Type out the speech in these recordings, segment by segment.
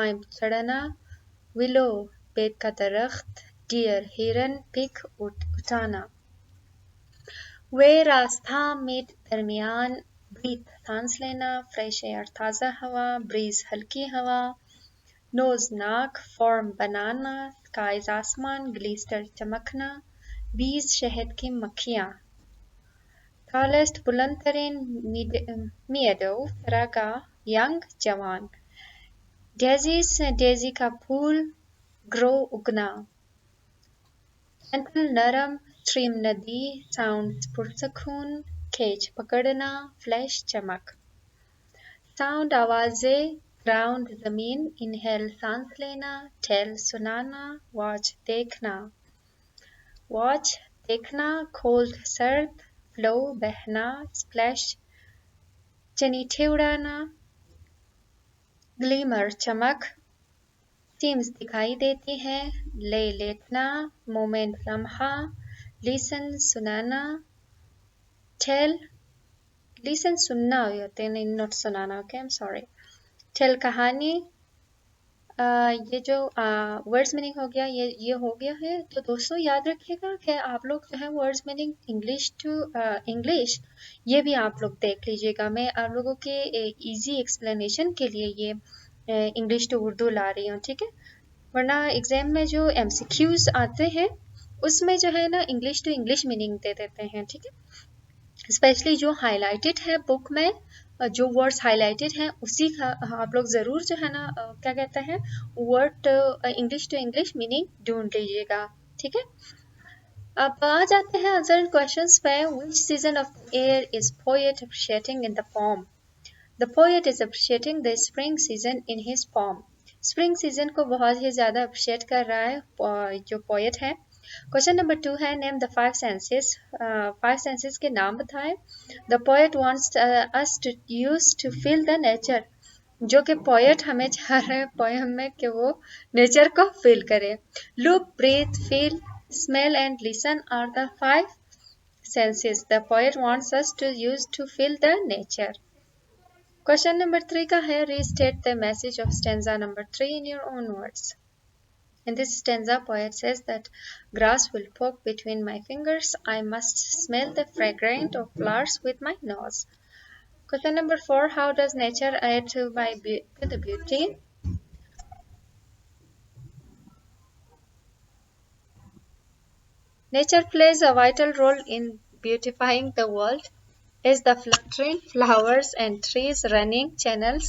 climb चढ़ना, willow बेत का दरख्त, deer हिरन, pig उठाना. Way रास्ता, mid दरमियान, breathe सांस लेना, fresh air ताज़ा हवा, breeze हल्की हवा, nose नाक, form बनाना, skies आसमान, glister चमकना, bees शहद की मक्खियाँ. Tallest बुलंद तरीन, meadow चरागाह, young जवान. Daisies डेजी का फूल, grow उगना. Gentle नरम, stream नदी, sound पुरसकून, cage पकड़ना, flesh चमक. Sound आवाज़ें, ground ज़मीन, inhale सांस लेना, tell सुनाना, watch देखना. Watch देखना, cold सर्द, flow बहना, splash चनीठे उड़ाना, glimmer चमक, seams दिखाई देती है, lay लेटना, moment लम्हा, listen सुनाना, tell listen सुनना होता है, not सुनाना. Okay, I'm sorry. tell कहानी. ये जो वर्ड्स मीनिंग हो गया, ये हो गया है. तो दोस्तों याद रखिएगा कि आप लोग जो है words meaning English to English ये भी आप लोग देख लीजिएगा. मैं आप लोगों के इजी एक्सप्लेनेशन के लिए ये इंग्लिश टू उर्दू ला रही हूँ, ठीक है. वरना एग्जाम में जो MCQs आते हैं उसमें जो है ना इंग्लिश टू इंग्लिश मीनिंग दे देते हैं, ठीक है. स्पेशली जो हाईलाइटेड है बुक में, जो वर्ड्स हाईलाइटेड हैं उसी का आप लोग ज़रूर जो है ना क्या कहते हैं word English to English meaning ढूंढ लीजिएगा, ठीक है. अब आ जाते हैं अदर क्वेश्चंस पे. Which season of the year is poet appreciating in the poem? The poet is appreciating the spring season in his poem. Spring season को बहुत ही ज़्यादा अप्रिशिएट कर रहा है जो पोएट है. क्वेश्चन नंबर 2 है नेम द 5 सेंसेस. 5 सेंसेस के नाम बताएं. The poet wants us to use to feel the nature. जो कि पोएट हमें चाह रहे हैं पोएम में कि वो नेचर को फील करे. Look, breathe, feel, smell and listen are the 5 senses the poet wants us to use to feel the nature. Question number 3 का है restate the message of stanza number 3 in your own words. In this stanza, poet says that grass will poke between my fingers. I must smell the fragrance of flowers with my nose. Question number 4, how does nature add to the beauty? Nature plays a vital role in beautifying the world. Is the fluttering flowers and trees, running channels,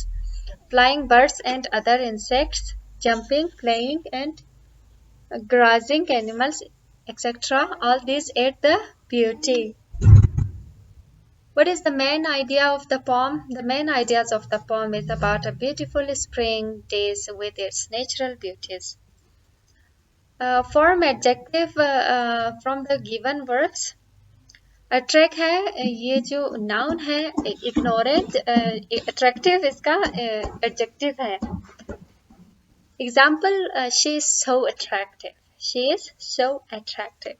flying birds and other insects, jumping, playing and grazing animals, etc. All these add the beauty. What is the main idea of the poem? The main ideas of the poem is about a beautiful spring days with its natural beauties. Form adjective from the given words. Attract है, ये जो noun है ignorant, attractive इसका adjective है. Example, she is so attractive. She is so attractive.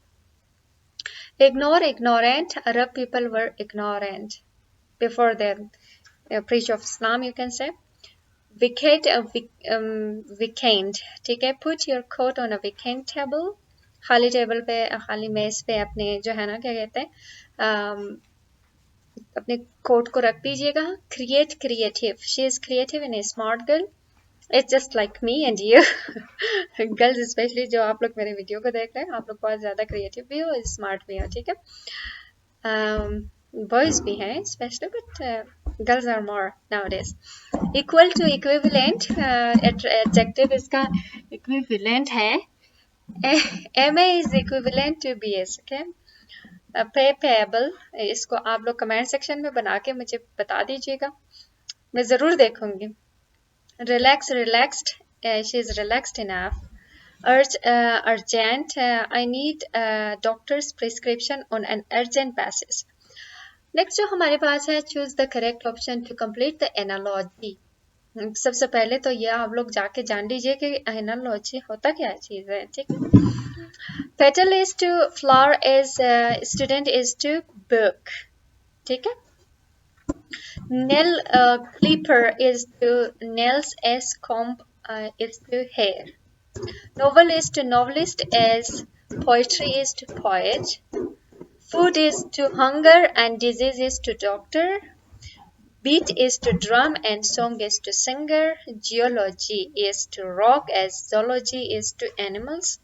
Ignore, ignorant. Arab people were ignorant before the preach of Islam, you can say. Vacate, vacant, ठीक है. Put your coat on a vacant table. खाली table पे, खाली मेज पे अपने जो है ना क्या कहते हैं अपने कोट को रख दीजिएगा. Create, creative. She is creative and A smart girl. It's just like me and you. Girls specially जो आप लोग मेरे वीडियो को देख रहे हैं, आप लोग बहुत ज़्यादा क्रिएटिव भी हो, स्मार्ट भी हो, ठीक है. बॉयज़ भी हैं specially, but girls are more nowadays. Equal to, equivalent. Adjective इसका इक्विवेलेंट है. MA is equivalent to BS, okay? Payable, इसको आप लोग कमेंट सेक्शन में बना के मुझे बता दीजिएगा, मैं ज़रूर देखूंगी. Relax, relaxed. She is relaxed enough. Urgent. I need a doctor's prescription on an urgent basis. Next जो हमारे पास है, choose the correct option to complete the analogy. सबसे पहले तो ये आप लोग जाके जान लीजिए कि एनालॉजी होता क्या चीज़ है, ठीक है. Petal is to flower, is student is to book, ठीक है. Nail clipper is to nails, as comb is to hair. Novel is to novelist as poetry is to poet. Food is to hunger and disease is to doctor. Beat is to drum and song is to singer. Geology is to rock as zoology is to animals.